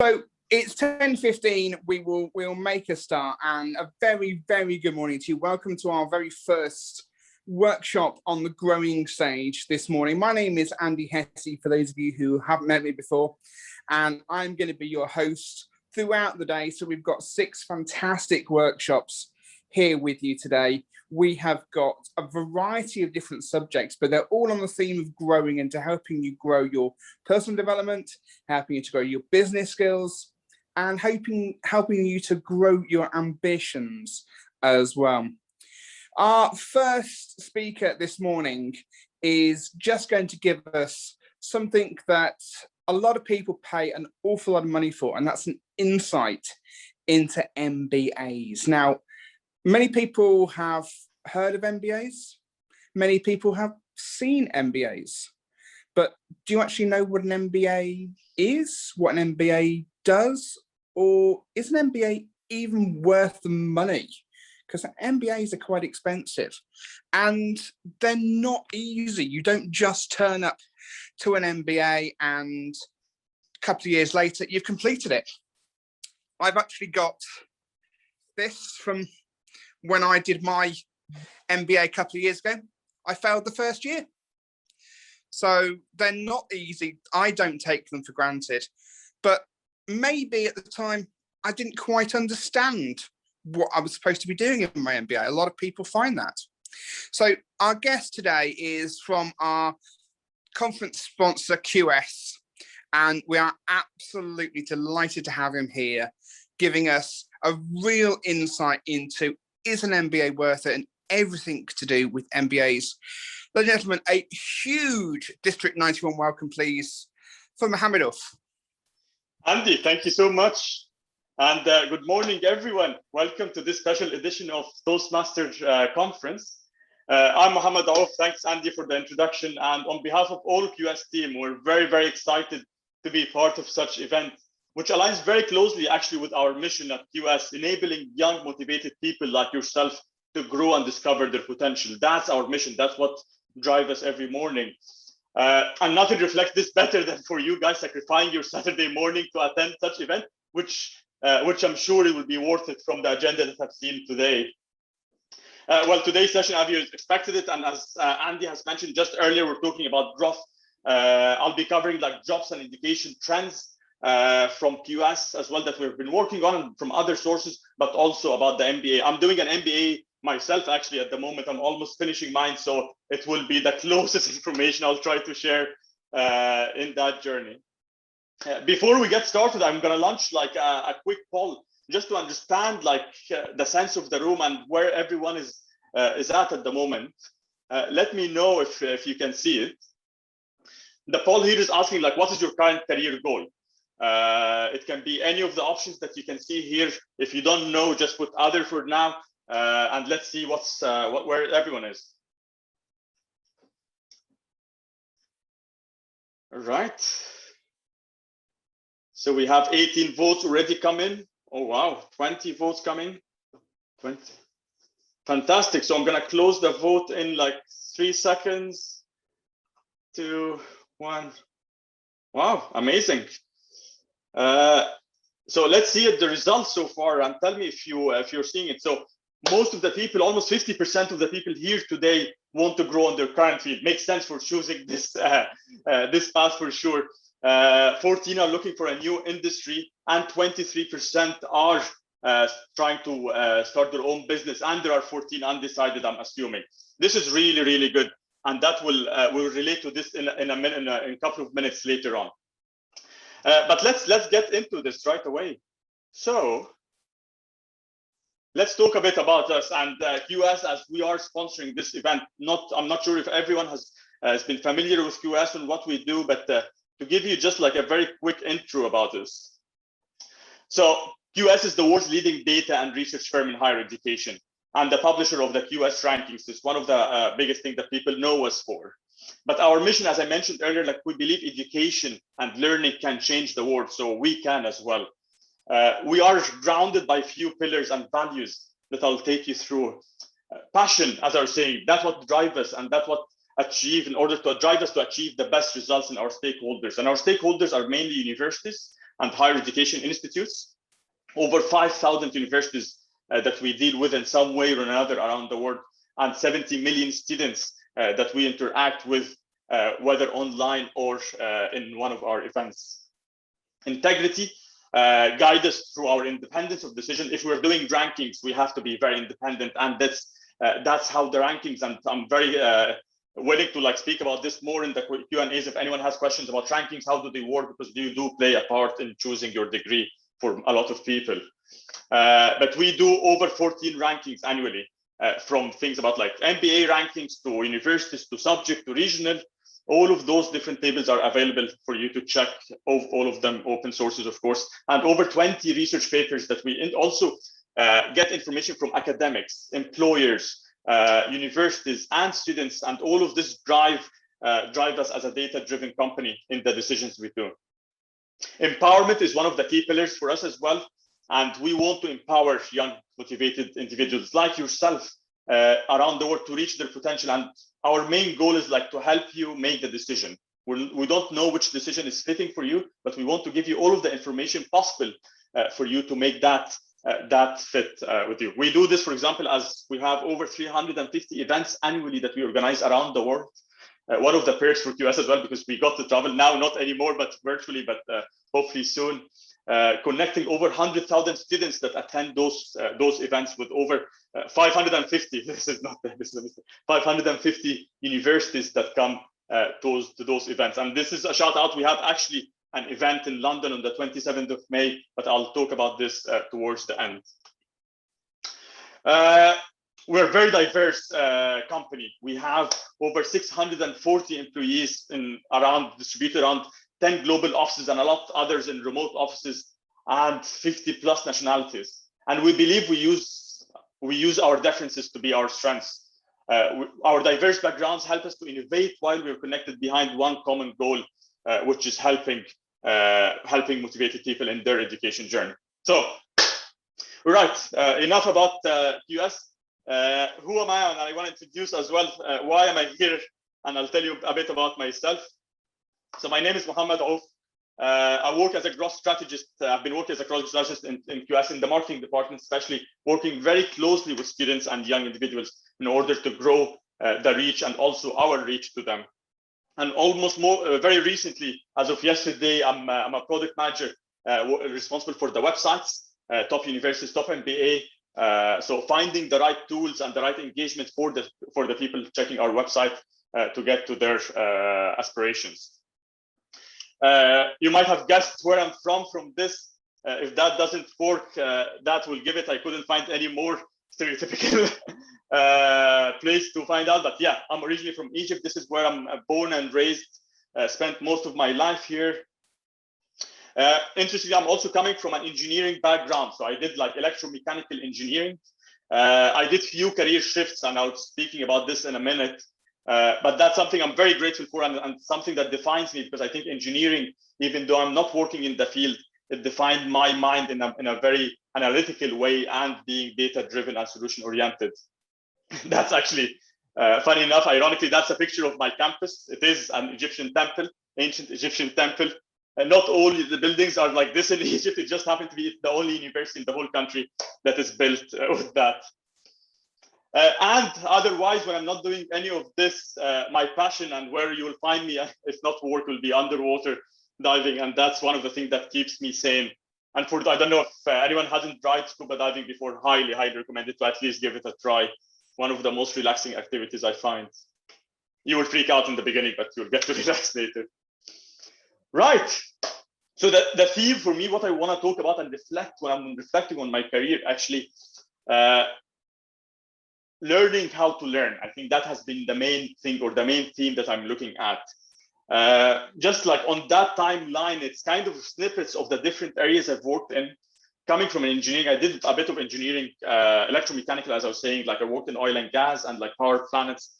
So it's 10:15. We'll make a start, and a very, very good morning to you. Welcome to our very first workshop on the growing stage this morning. My name is Andy Hesse, for those of you who haven't met me before, and I'm going to be your host throughout the day. So we've got 6 fantastic workshops here with you today. We have got a variety of different subjects, but they're all on the theme of growing and to helping you grow your personal development, helping you to grow your business skills, and helping you to grow your ambitions as well. Our first speaker this morning is just going to give us something that a lot of people pay an awful lot of money for, and that's an insight into MBAs. Now, many people have heard of MBAs. Many people have seen MBAs. But do you actually know what an MBA is, what an MBA does? Or is an MBA even worth the money? Because MBAs are quite expensive and they're not easy. You don't just turn up to an MBA and a couple of years later, you've completed it. I've actually got this from when I did my MBA a couple of years ago. I failed the first year. So they're not easy. I don't take them for granted. But maybe at the time, I didn't quite understand what I was supposed to be doing in my MBA. A lot of people find that. So our guest today is from our conference sponsor, QS. And we are absolutely delighted to have him here, giving us a real insight into, is an MBA worth it, and everything to do with MBAs. Ladies and gentlemen, a huge District 91 welcome, please, for Mohammed. Andy, thank you so much. And good morning, everyone. Welcome to this special edition of Toastmasters conference. I'm Mohammed Auf. Thanks, Andy, for the introduction. And on behalf of all QS team, we're very, very excited to be part of such event, which aligns very closely actually with our mission at QS, enabling young, motivated people like yourself to grow and discover their potential. That's our mission. That's what drives us every morning. And nothing reflects this better than for you guys sacrificing your Saturday morning to attend such event, which I'm sure it will be worth it from the agenda that I've seen today. Well, today's session, as you expected it, and as Andy has mentioned just earlier, we're talking about growth. I'll be covering like jobs and education trends from QS as well that we've been working on, and from other sources, but also about the MBA. I'm doing an MBA myself actually at the moment. I'm almost finishing mine, so it will be the closest information I'll try to share in that journey. Before we get started, I'm going to launch like a quick poll just to understand like the sense of the room and where everyone is at the moment. Let me know if you can see it. The poll here is asking like, what is your current career goal? It can be any of the options that you can see here. If you don't know, just put other for now, and let's see where everyone is. All right. So we have 18 votes already come in. Oh, wow, 20 votes coming. 20. Fantastic. So I'm going to close the vote in like 3 seconds. 2, 1. Wow, amazing. So let's see the results so far and tell me if you're seeing it. So most of the people, almost 50% of the people here today want to grow on their current field. Makes sense for choosing this this path for sure. 14 are looking for a new industry, and 23% are trying to start their own business, and there are 14 undecided, I'm assuming. This is really, really good, and that will relate to this in a couple of minutes later on. But let's get into this right away. So let's talk a bit about us and QS, as we are sponsoring this event. I'm not sure if everyone has been familiar with QS and what we do, but to give you just like a very quick intro about this. So QS is the world's leading data and research firm in higher education and the publisher of the QS rankings. It's one of the biggest things that people know us for. But our mission, as I mentioned earlier, like we believe education and learning can change the world, so we can as well. We are grounded by few pillars and values that I'll take you through. Passion, as I was saying, that's what drives us, and that's what drive us to achieve the best results in our stakeholders. And our stakeholders are mainly universities, and higher education institutes, over 5,000 universities that we deal with in some way or another around the world, and 70 million students that we interact with, whether online or in one of our events. Integrity guide us through our independence of decision. If we're doing rankings, we have to be very independent, and that's how the rankings. And I'm very willing to speak about this more in the Q&As. If anyone has questions about rankings, how do they work? Because you do play a part in choosing your degree for a lot of people. But we do over 14 rankings annually, from things about MBA rankings to universities to subject to regional. All of those different tables are available for you to check, all of them open sources, of course, and over 20 research papers that we also get information from academics, employers, universities, and students, and all of this drive us as a data-driven company in the decisions we do. Empowerment is one of the key pillars for us as well, and we want to empower young, motivated individuals like yourself around the world to reach their potential. And our main goal is to help you make the decision. We don't know which decision is fitting for you, but we want to give you all of the information possible for you to make that fit with you. We do this, for example, as we have over 350 events annually that we organize around the world. One of the perks for QS as well, because we got to travel now, not anymore, but virtually, but hopefully soon, connecting over 100,000 students that attend those events with over 550. This is 550 universities that come to those events. And this is a shout out. We have actually an event in London on the 27th of May, but I'll talk about this towards the end. We're a very diverse company. We have over 640 employees distributed around 10 global offices and a lot others in remote offices, and 50 plus nationalities. And we believe we use our differences to be our strengths. Our diverse backgrounds help us to innovate while we're connected behind one common goal, which is helping motivated people in their education journey. So, right, enough about QS. Who am I? And I want to introduce as well why am I here, and I'll tell you a bit about myself. So my name is Mohammed Auf. I work as a growth strategist. I've been working as a growth strategist in QS in the marketing department, especially working very closely with students and young individuals in order to grow the reach and also our reach to them. And very recently, as of yesterday, I'm a product manager responsible for the websites, top universities, top MBA. So finding the right tools and the right engagement for the people checking our website to get to their aspirations. You might have guessed where I'm from this. If that doesn't work, that will give it. I couldn't find any more stereotypical place to find out. But yeah, I'm originally from Egypt. This is where I'm born and raised. Spent most of my life here. Interestingly, I'm also coming from an engineering background. So I did electromechanical engineering. I did few career shifts, and I'll be speaking about this in a minute. But that's something I'm very grateful for, and something that defines me, because I think engineering, even though I'm not working in the field, it defined my mind in a very analytical way, and being data-driven and solution-oriented. That's actually, funny enough, ironically, that's a picture of my campus. It is an Egyptian temple, ancient Egyptian temple. And not all the buildings are like this in Egypt. It just happened to be the only university in the whole country that is built with that. And otherwise, when I'm not doing any of this, my passion and where you will find me, if not work, will be underwater diving. And that's one of the things that keeps me sane. And I don't know if anyone hasn't tried scuba diving before, highly, highly recommend it to at least give it a try. One of the most relaxing activities I find. You will freak out in the beginning, but you'll get to relax later. Right. So the theme for me, what I want to talk about and reflect when I'm reflecting on my career, actually, learning how to learn. I think that has been the main thing, or the main theme that I'm looking at. Just on that timeline, it's kind of snippets of the different areas I've worked in. Coming from engineering, I did a bit of engineering, electromechanical, as I was saying. I worked in oil and gas and power plants,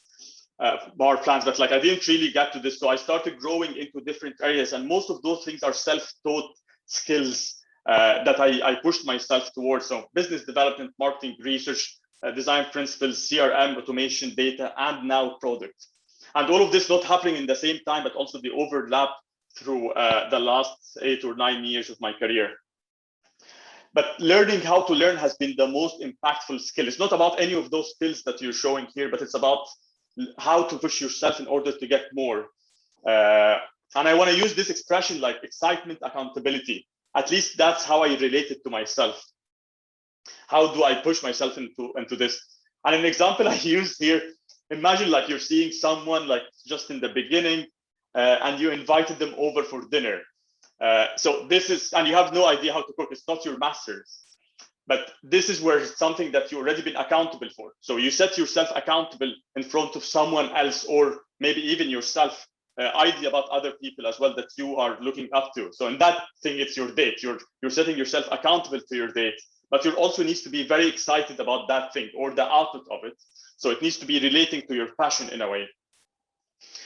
but I didn't really get to this. So I started growing into different areas, and most of those things are self-taught skills that I pushed myself towards. So business development, marketing, research, design principles, CRM, automation, data, and now product. And all of this not happening in the same time, but also the overlap through the last 8 or 9 years of my career. But learning how to learn has been the most impactful skill. It's not about any of those skills that you're showing here, but it's about how to push yourself in order to get more. And I want to use this expression like excitement, accountability. At least that's how I relate it to myself. How do I push myself into this? And an example I use here, imagine like you're seeing someone like just in the beginning and you invited them over for dinner. So this is, and you have no idea how to cook. It's not your master's, but this is where it's something that you've already been accountable for. So you set yourself accountable in front of someone else, or maybe even yourself, idea about other people as well that you are looking up to. So in that thing, it's your date. You're setting yourself accountable to your date, but you also needs to be very excited about that thing or the output of it. So it needs to be relating to your passion in a way.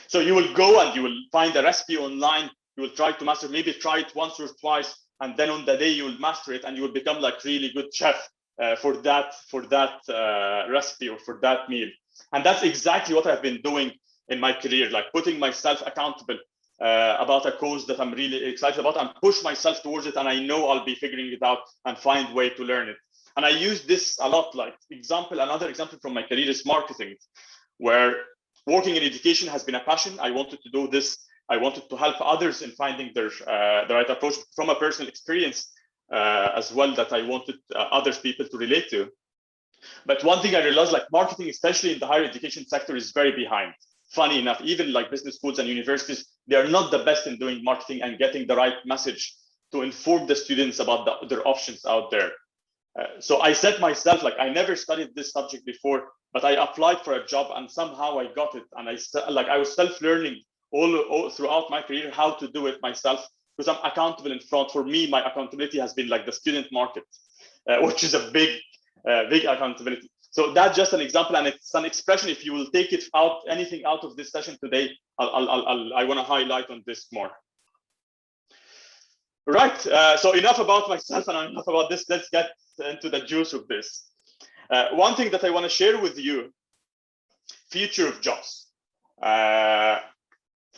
So you will go and you will find a recipe online. You will try to master, maybe try it once or twice, and then on the day you will master it and you will become like really good chef for that recipe or for that meal. And that's exactly what I've been doing in my career, like putting myself accountable about a cause that I'm really excited about and push myself towards it. And I know I'll be figuring it out and find a way to learn it. And I use this a lot, like another example from my career is marketing, where working in education has been a passion. I wanted to do this. I wanted to help others in finding the right approach from a personal experience as well that I wanted other people to relate to. But one thing I realized, like marketing, especially in the higher education sector, is very behind. Funny enough, even like business schools and universities, they are not the best in doing marketing and getting the right message to inform the students about their options out there. So I set myself, like I never studied this subject before, but I applied for a job and somehow I got it. And I was self-learning all throughout my career how to do it myself, because I'm accountable in front. For me, my accountability has been like the student market, which is a big accountability. So that's just an example, and it's an expression. If you will take it out, anything out of this session today, I want to highlight on this more. Right. So enough about myself and enough about this. Let's get into the juice of this. One thing that I want to share with you: future of jobs.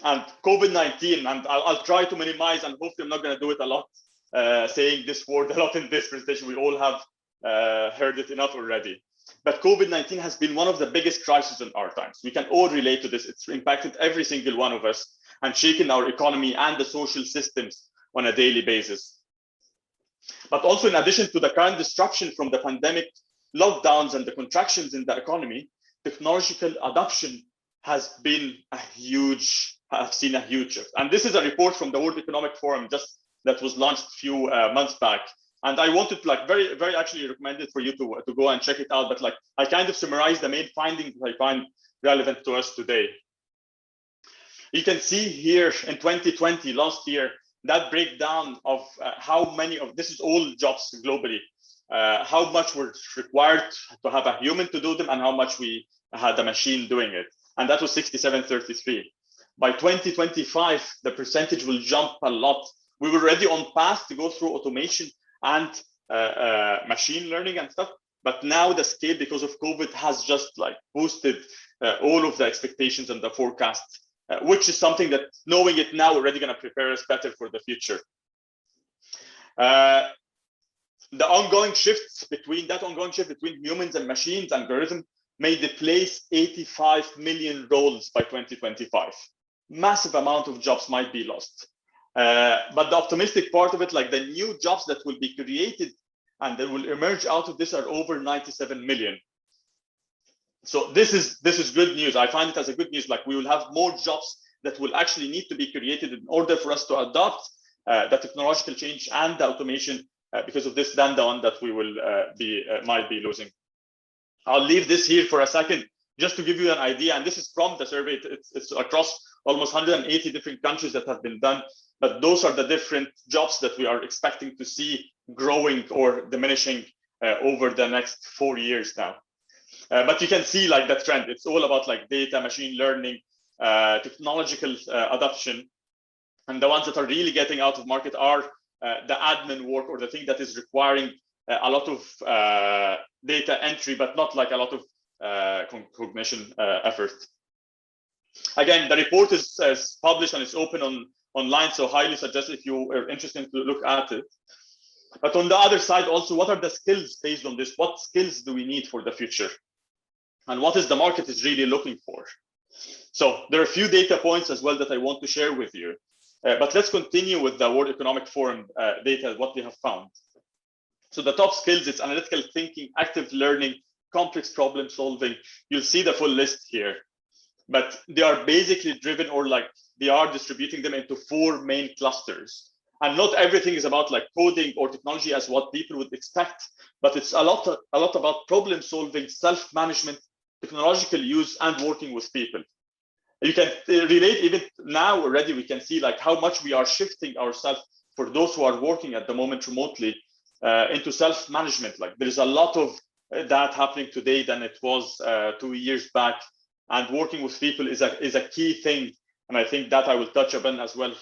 And COVID-19, and I'll try to minimize, and hopefully I'm not going to do it a lot, saying this word a lot in this presentation. We all have heard it enough already. But COVID-19 has been one of the biggest crises in our times. We can all relate to this. It's impacted every single one of us and shaken our economy and the social systems on a daily basis. But also, in addition to the current disruption from the pandemic, lockdowns and the contractions in the economy, technological adoption has been I've seen a huge shift. And this is a report from the World Economic Forum that was launched a few months back. And I wanted to very, very actually recommend it for you to go and check it out. But like I kind of summarized the main findings that I find relevant to us today. You can see here in 2020, last year, that breakdown of how many of this is all jobs globally, how much were required to have a human to do them and how much we had a machine doing it. And that was 67-33. By 2025, the percentage will jump a lot. We were already on path to go through automation and machine learning and stuff. But now the scale, because of COVID, has just like boosted all of the expectations and the forecast, which is something that knowing it now already going to prepare us better for the future. The ongoing shift between humans and machines and algorithms may displace 85 million roles by 2025. Massive amount of jobs might be lost. But the optimistic part of it, like the new jobs that will be created and that will emerge out of this, are over 97 million. So this is good news. I find it as a good news. Like we will have more jobs that will actually need to be created in order for us to adopt the technological change and the automation because of this than the one that we will might be losing. I'll leave this here for a second just to give you an idea. And this is from the survey. It's across almost 180 different countries that have been done. But those are the different jobs that we are expecting to see growing or diminishing over the next 4 years now. But you can see like the trend. It's all about like data, machine learning, technological adoption. And the ones that are really getting out of market are the admin work, or the thing that is requiring a lot of data entry, but not like a lot of cognition effort. Again, the report is published and it's open online, so highly suggest if you are interested to look at it. But on the other side, also, what are the skills based on this? What skills do we need for the future? And what is the market is really looking for? So there are a few data points as well that I want to share with you. But let's continue with the World Economic Forum data, what they have found. So the top skills, it's analytical thinking, active learning, complex problem solving. You'll see the full list here. But they are basically driven, or like they are distributing them into 4 main clusters. And not everything is about like coding or technology as what people would expect, but it's a lot about problem solving, self-management, technological use, and working with people. You can relate even now already, we can see like how much we are shifting ourselves for those who are working at the moment remotely into self-management. Like there's a lot of that happening today than it was 2 years back. And working with people is a key thing. And I think that I will touch upon as well,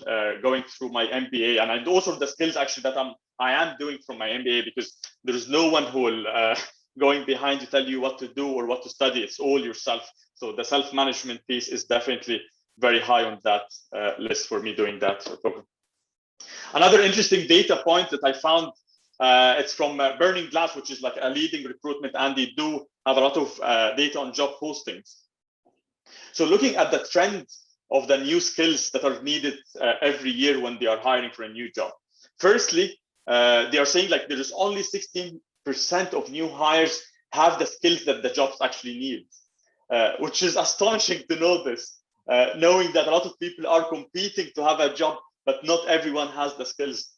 going through my MBA. And those are the skills actually that I am doing from my MBA, because there is no one who will going behind to tell you what to do or what to study. It's all yourself. So the self-management piece is definitely very high on that list for me doing that. Another interesting data point that I found, it's from Burning Glass, which is like a leading recruitment, and they do have a lot of data on job postings. So looking at the trend of the new skills that are needed every year when they are hiring for a new job. Firstly, they are saying like there is only 16% of new hires have the skills that the jobs actually need, which is astonishing to know this, knowing that a lot of people are competing to have a job, but not everyone has the skills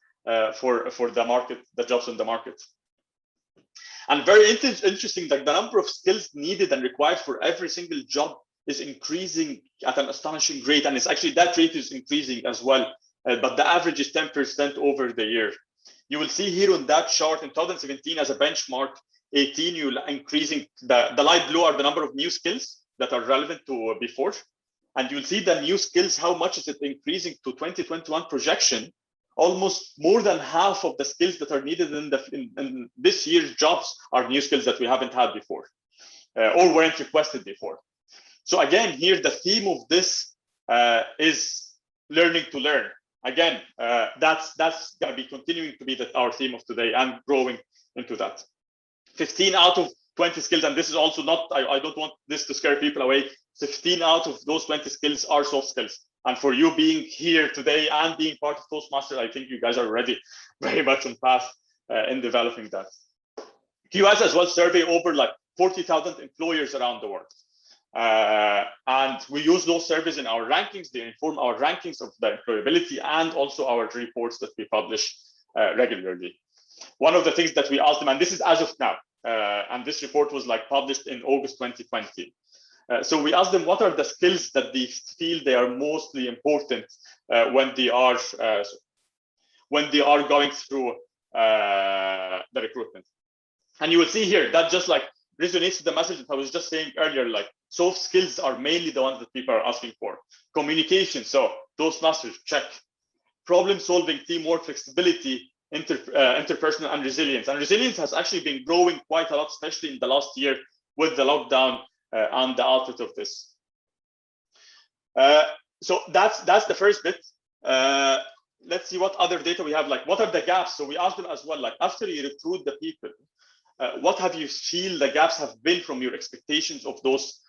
for the market, the jobs on the market. And very interesting that the number of skills needed and required for every single job is increasing at an astonishing rate, and it's actually that rate is increasing as well, but the average is 10% over the year. You will see here on that chart in 2017 as a benchmark, 18 you increasing, the light blue are the number of new skills that are relevant to before, and you'll see the new skills, how much is it increasing to 2021 projection. Almost more than half of the skills that are needed in this year's jobs are new skills that we haven't had before, or weren't requested before. So again, here the theme of this is learning to learn. Again, that's going to be continuing to be our theme of today and growing into that. 15 out of 20 skills, and this is also not, I don't want this to scare people away. 15 out of those 20 skills are soft skills. And for you being here today and being part of Toastmasters, I think you guys are already very much on path in developing that. QS as well survey over like 40,000 employers around the world. And we use those surveys in our rankings. They inform our rankings of the employability and also our reports that we publish regularly. One of the things that we asked them, and this is as of now, and this report was like published in August 2020. So we asked them what are the skills that they feel they are mostly important when they are going through the recruitment. And you will see here that just like resonates with the message that I was just saying earlier, like soft skills are mainly the ones that people are asking for. Communication, so Toastmasters, check. Problem solving, teamwork, flexibility, interpersonal, and resilience. And resilience has actually been growing quite a lot, especially in the last year with the lockdown and the output of this. So that's the first bit. Let's see what other data we have. Like, what are the gaps? So we asked them as well, like after you recruit the people, what have you feel the gaps have been from your expectations of those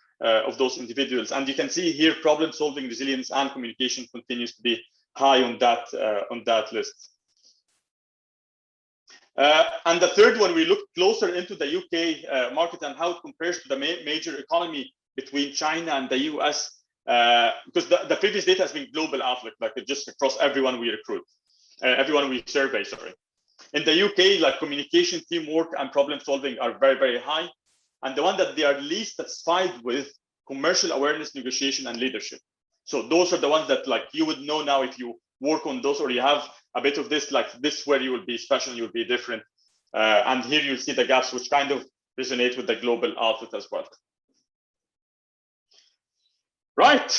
individuals? And you can see here, problem solving, resilience, and communication continues to be high on that list. And the third one, we look closer into the UK market and how it compares to the major economy between China and the US, because the previous data has been global outlook, like just across everyone we recruit, everyone we survey, sorry. In the UK, like communication, teamwork, and problem solving are very, very high. And the one that they are least satisfied with, commercial awareness, negotiation, and leadership. So those are the ones that like you would know now if you work on those, or you have a bit of this, like this where you will be special, you will be different. And here you'll see the gaps which kind of resonate with the global output as well. Right,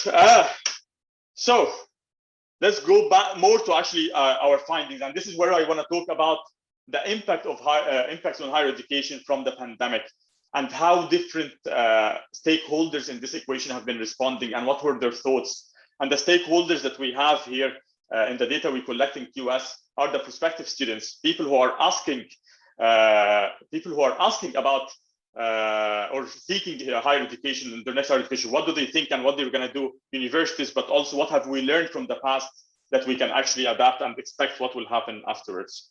so let's go back more to actually our findings. And this is where I want to talk about the impact of impacts on higher education from the pandemic, and how different stakeholders in this equation have been responding and what were their thoughts. And the stakeholders that we have here in the data we collect in QS are the prospective students, people who are asking about or seeking higher education in their next higher education. What do they think and what they're going to do universities, but also what have we learned from the past that we can actually adapt and expect what will happen afterwards.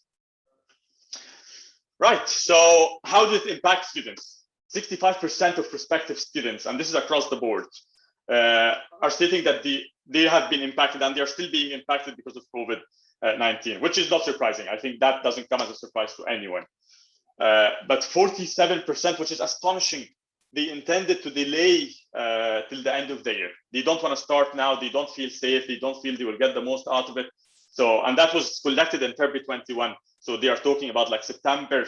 Right, so how did it impact students? 65% of prospective students, and this is across the board, are stating that they have been impacted and they are still being impacted because of COVID-19, which is not surprising. I think that doesn't come as a surprise to anyone. But 47%, which is astonishing, they intended to delay till the end of the year. They don't want to start now. They don't feel safe. They don't feel they will get the most out of it. So, and that was collected in February 21. So they are talking about like September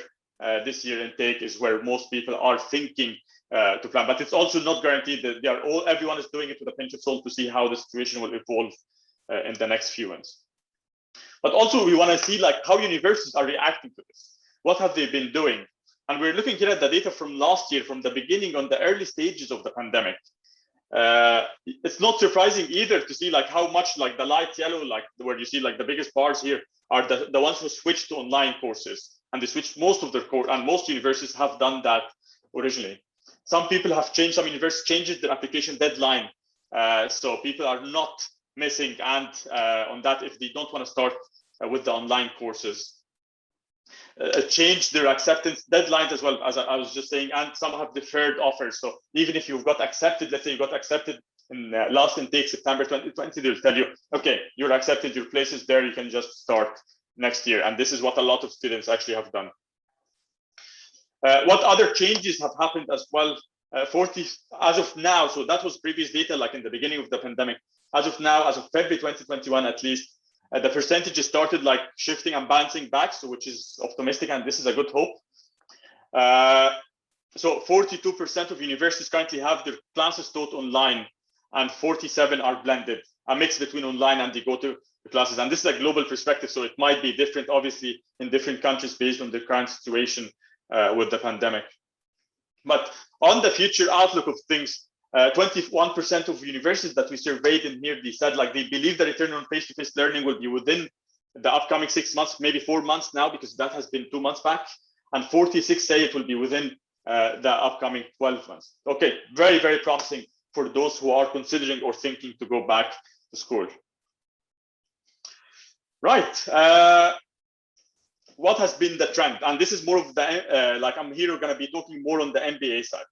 this year intake is where most people are thinking to plan. But it's also not guaranteed that everyone is doing it with a pinch of salt to see how the situation will evolve in the next few months. But also we want to see like how universities are reacting to this. What have they been doing? And we're looking here at the data from last year, from the beginning, on the early stages of the pandemic. It's not surprising either to see like how much like the light yellow, like where you see like the biggest bars here, are the ones who switched to online courses. And they switched most of their course, and most universities have done that originally. Some people have changed, some universities changed their application deadline. So people are not missing and on that if they don't want to start with the online courses. Changed their acceptance deadlines as well, as I was just saying, and some have deferred offers. So even if you've got accepted, let's say you got accepted in last intake September 2020, they'll tell you, okay, you're accepted, your place is there, you can just start next year. And this is what a lot of students actually have done. What other changes have happened as well? 40 as of now, so that was previous data like in the beginning of the pandemic. As of now, as of February 2021 at least, the percentages started like shifting and bouncing back, so which is optimistic, and this is a good hope. So 42% of universities currently have their classes taught online, and 47 are blended, a mix between online and they go to the classes. And this is a global perspective, so it might be different, obviously, in different countries based on the current situation with the pandemic. But on the future outlook of things, 21% of universities that we surveyed in here, they said like they believe the return on face-to-face learning will be within the upcoming 6 months, maybe 4 months now, because that has been 2 months back. And 46 say it will be within the upcoming 12 months. Okay, very, very promising for those who are considering or thinking to go back to school. Right. What has been the trend? And this is more of the, like I'm here going to be talking more on the MBA side.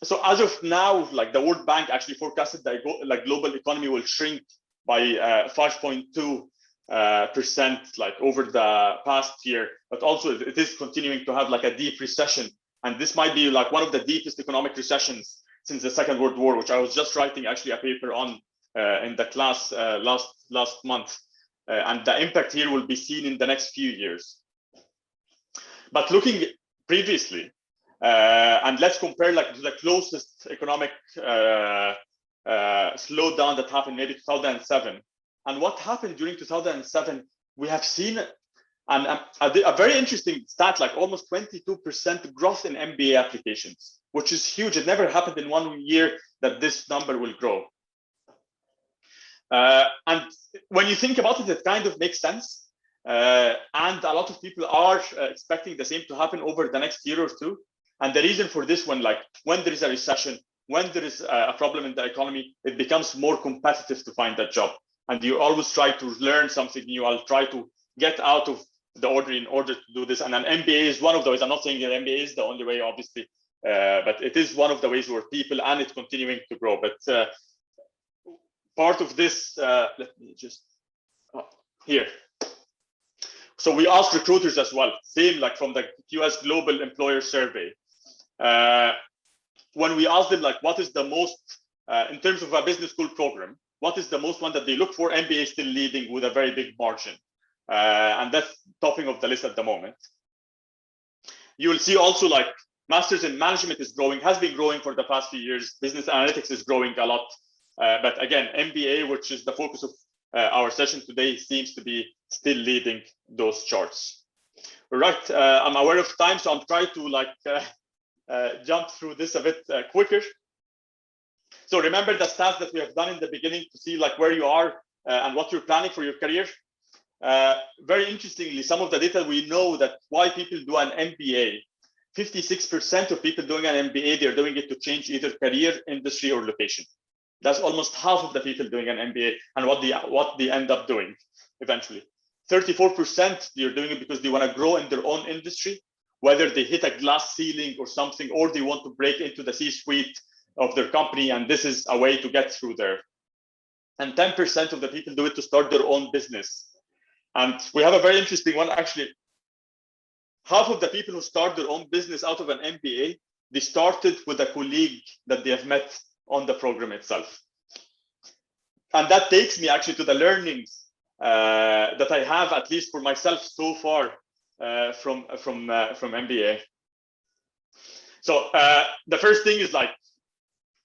So as of now, like the World Bank actually forecasted that like global economy will shrink by 5.2% like over the past year, but also it is continuing to have like a deep recession. And this might be like one of the deepest economic recessions since the Second World War, which I was just writing actually a paper on in the class last month. And the impact here will be seen in the next few years. But looking previously, and let's compare like to the closest economic slowdown that happened maybe 2007. And what happened during 2007, we have seen a very interesting stat, like almost 22% growth in MBA applications, which is huge. It never happened in 1 year that this number will grow. And when you think about it, it kind of makes sense. And a lot of people are expecting the same to happen over the next year or two. And the reason for this one, like when there is a recession, when there is a problem in the economy, it becomes more competitive to find that job. And you always try to learn something new. I'll try to get out of the order in order to do this. And an MBA is one of the ways. I'm not saying that MBA is the only way, obviously, but it is one of the ways where people, and it's continuing to grow. But part of this, let me just, here. So we asked recruiters as well, same like from the QS Global Employer Survey. When we asked them like, what is the most, in terms of a business school program, what is the most one that they look for? MBA is still leading with a very big margin. And that's topping of the list at the moment. You will see also like Masters in Management is growing, has been growing for the past few years. Business Analytics is growing a lot. But again, MBA, which is the focus of our session today, seems to be still leading those charts. All right, I'm aware of time, so I'm trying to like jump through this a bit quicker. So remember the stats that we have done in the beginning to see like where you are and what you're planning for your career. Very interestingly, some of the data we know that why people do an MBA. 56% of people doing an MBA, they're doing it to change either career, industry, or location. That's almost half of the people doing an MBA and what they end up doing eventually. 34%, they're doing it because they want to grow in their own industry, whether they hit a glass ceiling or something, or they want to break into the C-suite of their company, and this is a way to get through there. And 10% of the people do it to start their own business. And we have a very interesting one, actually. Half of the people who start their own business out of an MBA, they started with a colleague that they have met on the program itself. And that takes me actually to the learnings that I have, at least for myself so far, from MBA. So the first thing is like,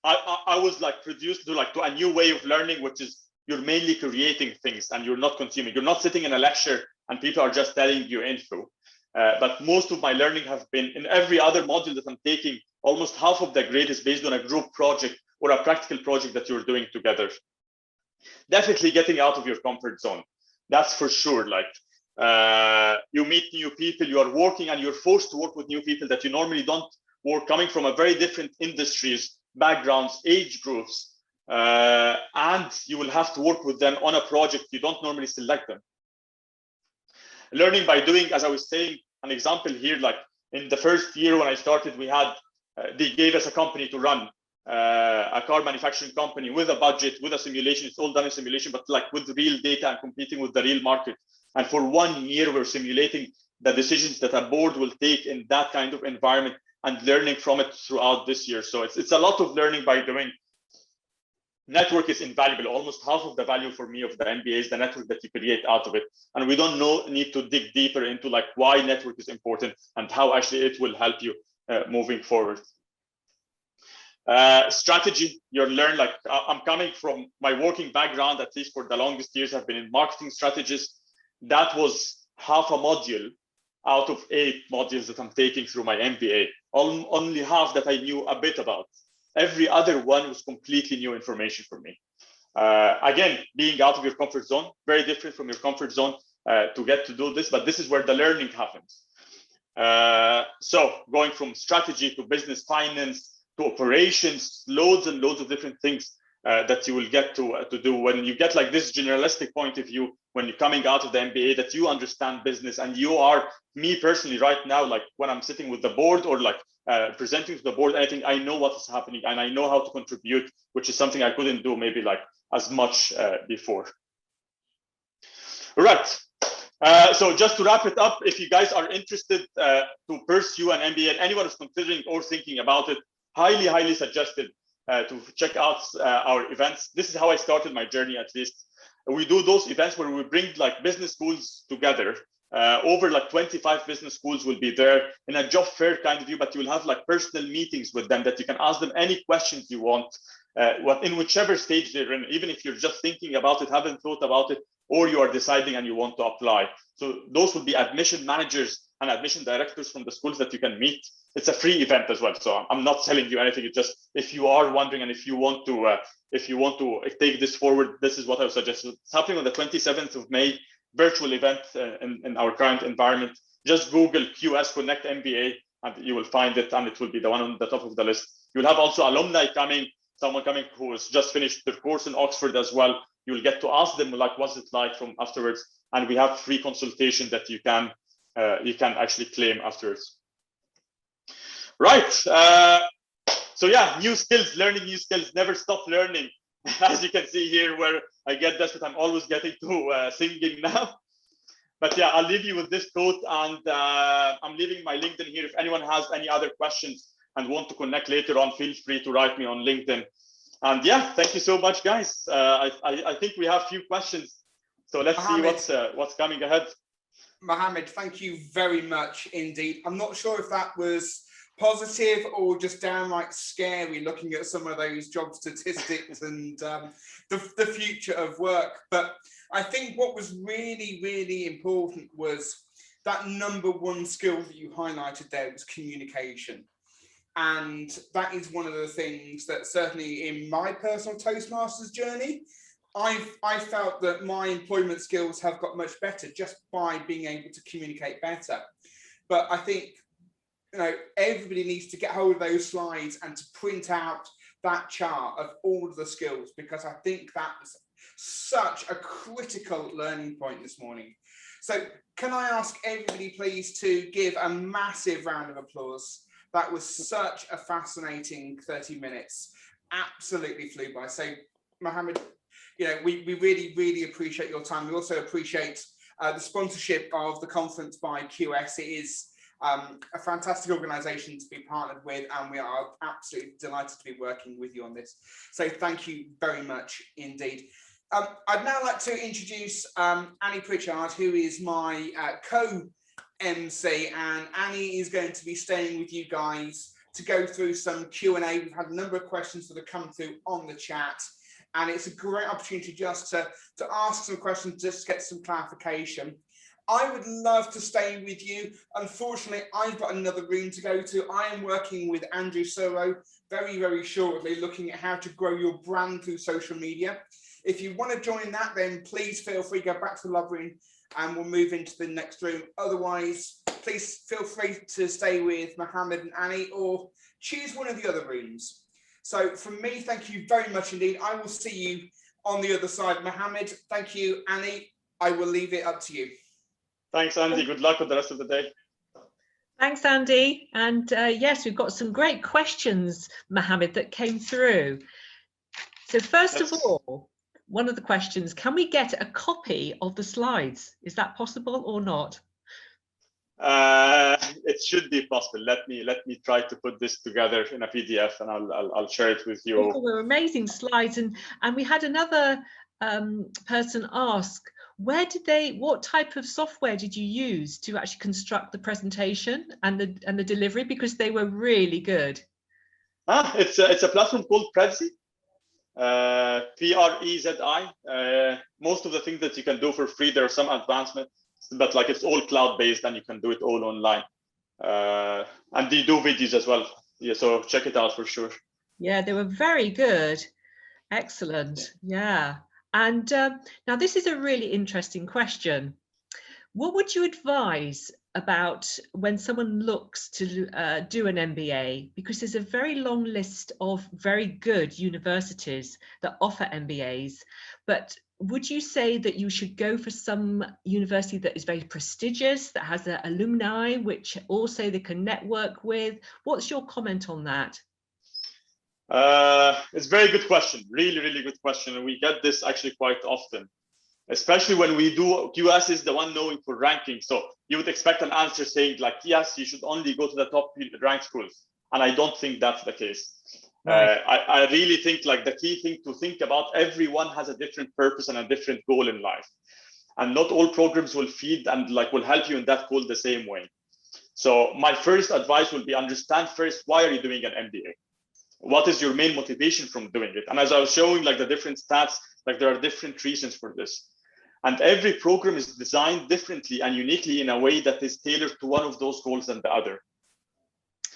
I was like produced to a new way of learning, which is you're mainly creating things and you're not consuming. You're not sitting in a lecture and people are just telling you info. But most of my learning have been in every other module that I'm taking. Almost half of the grade is based on a group project or a practical project that you're doing together. Definitely getting out of your comfort zone. That's for sure. Like you meet new people, you are working and you're forced to work with new people that you normally don't work, coming from a very different industries, backgrounds, age groups, and you will have to work with them on a project. You don't normally select them. Learning by doing, as I was saying, an example here, like in the first year when I started, we had, they gave us a company to run, a car manufacturing company with a budget, with a simulation. It's all done in simulation, but like with real data and competing with the real market. And for 1 year, we're simulating the decisions that a board will take in that kind of environment and learning from it throughout this year. So it's a lot of learning by doing. Network is invaluable. Almost half of the value for me of the MBA is the network that you create out of it. And we don't need to dig deeper into like why network is important and how actually it will help you moving forward. Strategy, you'll learn, like I'm coming from my working background, at least for the longest years, I've been in marketing strategies. That was half a module out of 8 modules that I'm taking through my MBA. Only half that I knew a bit about. Every other one was completely new information for me. Again, being out of your comfort zone, very different from your comfort zone to get to do this, but this is where the learning happens. So going from strategy to business finance to operations, loads and loads of different things that you will get to do when you get like this generalistic point of view, when you're coming out of the MBA, that you understand business. And you are, me personally right now, like when I'm sitting with the board or like presenting to the board, I think I know what is happening and I know how to contribute, which is something I couldn't do maybe like as much before. Right. So just to wrap it up, if you guys are interested to pursue an MBA, and anyone is considering or thinking about it, highly suggested to check out our events. This is how I started my journey, at least. We do those events where we bring like business schools together. Over like 25 business schools will be there in a job fair kind of view, but you will have like personal meetings with them that you can ask them any questions you want, in whichever stage they're in, even if you're just thinking about it, haven't thought about it, or you are deciding and you want to apply. So those will be admission managers and admission directors from the schools that you can meet. It's a free event as well, so I'm not telling you anything. It's just if you are wondering and if you want to take this forward, this is what I would suggest. It's happening on the 27th of May, virtual event in our current environment. Just Google QS Connect MBA and you will find it, and it will be the one on the top of the list. You'll have also alumni coming, someone coming who has just finished their course in Oxford as well. You will get to ask them like, what's it like from afterwards? And we have free consultation that you can actually claim afterwards. Right. So yeah, new skills, learning new skills, never stop learning. As you can see here, where I get this, but I'm always getting to singing now. But yeah, I'll leave you with this quote, and I'm leaving my LinkedIn here. If anyone has any other questions and want to connect later on, feel free to write me on LinkedIn. And yeah, thank you so much, guys. I think we have a few questions. So let's see what's coming ahead. Mohammed, thank you very much indeed. I'm not sure if that was positive or just downright scary, looking at some of those job statistics and the future of work. But I think what was really important was that #1 skill that you highlighted there was communication. And that is one of the things that certainly in my personal Toastmasters journey, I felt that my employment skills have got much better just by being able to communicate better. But I think, everybody needs to get hold of those slides and to print out that chart of all of the skills, because I think that's such a critical learning point this morning. So can I ask everybody please to give a massive round of applause? That was such a fascinating 30 minutes. Absolutely flew by. So Mohammed, we really, really appreciate your time. We also appreciate the sponsorship of the conference by QS. It is a fantastic organization to be partnered with, and we are absolutely delighted to be working with you on this. So thank you very much indeed. I'd now like to introduce Annie Pritchard, who is my co-MC, and Annie is going to be staying with you guys to go through some Q&A. We've had a number of questions that have come through on the chat, and it's a great opportunity just to ask some questions, just to get some clarification. I would love to stay with you. Unfortunately, I've got another room to go to. I am working with Andrew Soro very, very shortly, looking at how to grow your brand through social media. If you want to join that, then please feel free to go back to the love room and we'll move into the next room. Otherwise, please feel free to stay with Mohammed and Annie or choose one of the other rooms. So from me, thank you very much indeed. I will see you on the other side. Mohammed, thank you. Annie, I will leave it up to you. Thanks, Andy. Good luck with the rest of the day. Thanks, Andy. And yes, we've got some great questions, Mohammed, that came through. So first of all, one of the questions, can we get a copy of the slides? Is that possible or not? It should be possible. Let me try to put this together in a PDF, and I'll share it with you. They were amazing slides, and we had another person ask, what type of software did you use to actually construct the presentation and the delivery, because they were really good. It's a platform called Prezi. Prezi. Most of the things that you can do for free, there are some advancements, but like it's all cloud-based and you can do it all online. And they do videos as well. Yeah, so check it out for sure. Yeah, they were very good. Excellent. Yeah. And now this is a really interesting question. What would you advise about when someone looks to do an MBA? Because there's a very long list of very good universities that offer MBAs, but would you say that you should go for some university that is very prestigious, that has an alumni, which also they can network with? What's your comment on that? It's a very good question, really, really good question. And we get this actually quite often, especially when we do, QS is the one known for ranking. So you would expect an answer saying like, yes, you should only go to the top ranked schools. And I don't think that's the case. Right. I really think like the key thing to think about, everyone has a different purpose and a different goal in life. And not all programs will feed and like will help you in that goal the same way. So my first advice will be understand first, why are you doing an MBA? What is your main motivation from doing it? And as I was showing like the different stats, like there are different reasons for this. And every program is designed differently and uniquely in a way that is tailored to one of those goals than the other.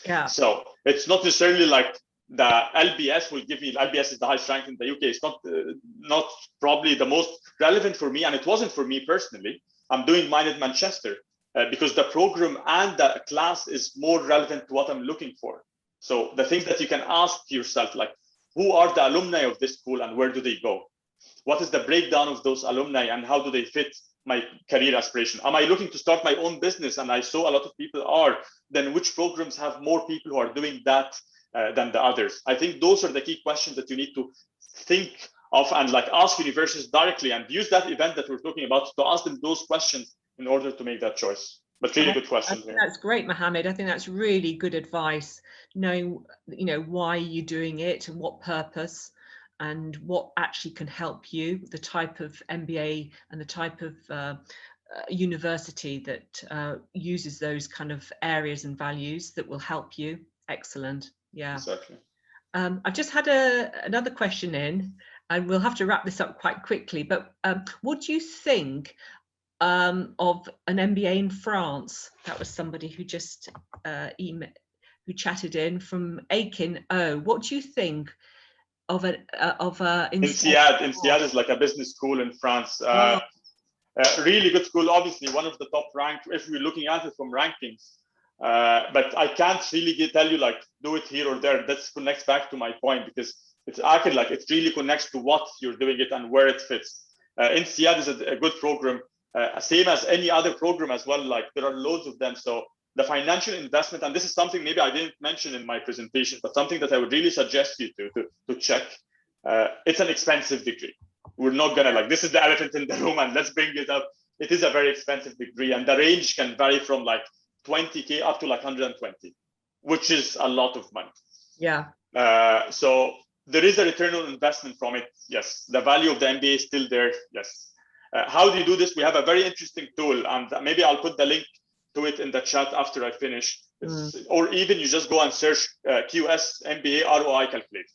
Yeah. So it's not necessarily like the LBS will give you, LBS is the highest rank in the UK. It's not probably the most relevant for me. And it wasn't for me personally. I'm doing mine at Manchester because the program and the class is more relevant to what I'm looking for. So the things that you can ask yourself, like, who are the alumni of this school and where do they go? What is the breakdown of those alumni and how do they fit my career aspiration? Am I looking to start my own business? And I saw a lot of people are, then which programs have more people who are doing that than the others? I think those are the key questions that you need to think of and like ask universities directly and use that event that we're talking about to ask them those questions in order to make that choice. But really good question. That's great, Mohammed. I think that's really good advice. Knowing, why you're doing it and what purpose and what actually can help you, the type of MBA and the type of university that uses those kind of areas and values that will help you. Excellent. Yeah. Exactly. I've just had another question in, and we'll have to wrap this up quite quickly, but what do you think of an MBA in France? That was somebody who just who chatted in from Aiken. Oh, what do you think of an INSEAD is like a business school in France. Really good school, obviously one of the top ranked if we're looking at it from rankings. But I can't really tell you like do it here or there. That connects back to my point, because it's actually like it really connects to what you're doing it and where it fits. INSEAD is a good program, same as any other program as well. Like there are loads of them. So the financial investment, and this is something maybe I didn't mention in my presentation, but something that I would really suggest you to check. It's an expensive degree. We're not gonna like, this is the elephant in the room and let's bring it up. It is a very expensive degree, and the range can vary from like 20K up to like 120, which is a lot of money. Yeah. So there is a return on investment from it. Yes. The value of the MBA is still there. Yes. How do you do this? We have a very interesting tool, and maybe I'll put the link to it in the chat after I finish. Or even you just go and search QS MBA ROI calculator.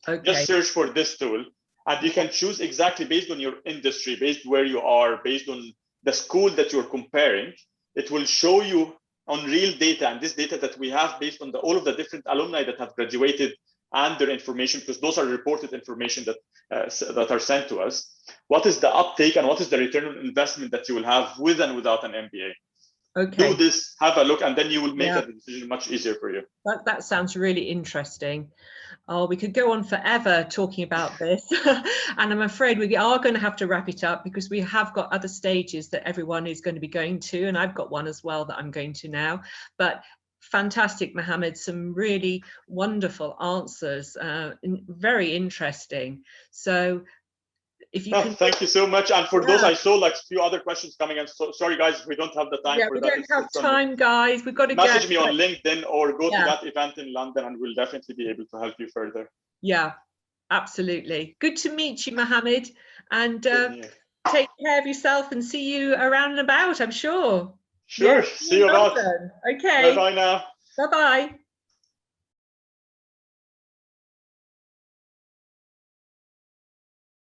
Okay. Just search for this tool, and you can choose exactly based on your industry, based where you are, based on the school that you're comparing. It will show you on real data, and this data that we have based on all of the different alumni that have graduated and their information, because those are reported information that are sent to us. What is the uptake and what is the return on investment that you will have with and without an MBA? Okay. Do this, have a look, and then you will make a decision much easier for you. That sounds really interesting. Oh, we could go on forever talking about this. And I'm afraid we are going to have to wrap it up, because we have got other stages that everyone is going to be going to. And I've got one as well that I'm going to now. But fantastic, Mohammed, some really wonderful answers, very interesting. So if you can... Thank you so much. And for those, I saw like a few other questions coming in. So sorry, guys, if we don't have the time for that. We don't have time, guys. We've got to message me on LinkedIn or go to that event in London, and we'll definitely be able to help you further. Yeah, absolutely. Good to meet you, Mohammed. And take care of yourself, and see you around and about, I'm sure. Sure. See you about. Okay. Bye-bye now. Bye-bye.